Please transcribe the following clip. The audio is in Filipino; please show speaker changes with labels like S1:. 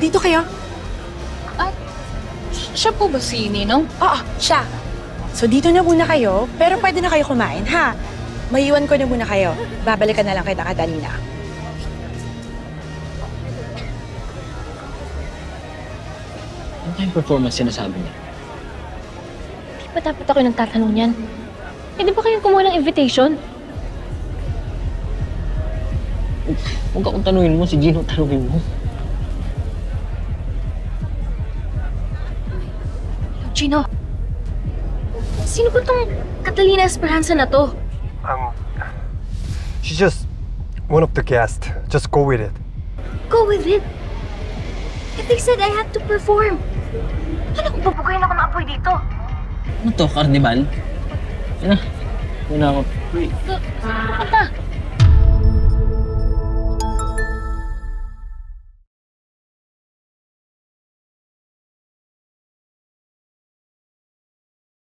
S1: Dito kayo.
S2: At siya po ba si Ninong?
S1: Oo, siya. So dito na muna kayo, pero pwede na kayo kumain, ha? Maiwan ko na muna kayo. Babalikan na lang kita, Catalina.
S3: Ano tayong performance sinasabi niya?
S4: Di ba dapat ako nagtatanong yan? Eh, di ba kayo kumuha ng invitation?
S3: Huwag akong tanungin mo, si Gino tanungin mo.
S4: Gino, sino ba tong Catalina Esperanza na to?
S5: She's just one of the guests. Just go with it.
S4: Go with it. If they said I had to perform. Ano kung babugayin ako ng apoy dito?
S3: Ano to, karnival? Yan na. Una ako.
S4: Ata,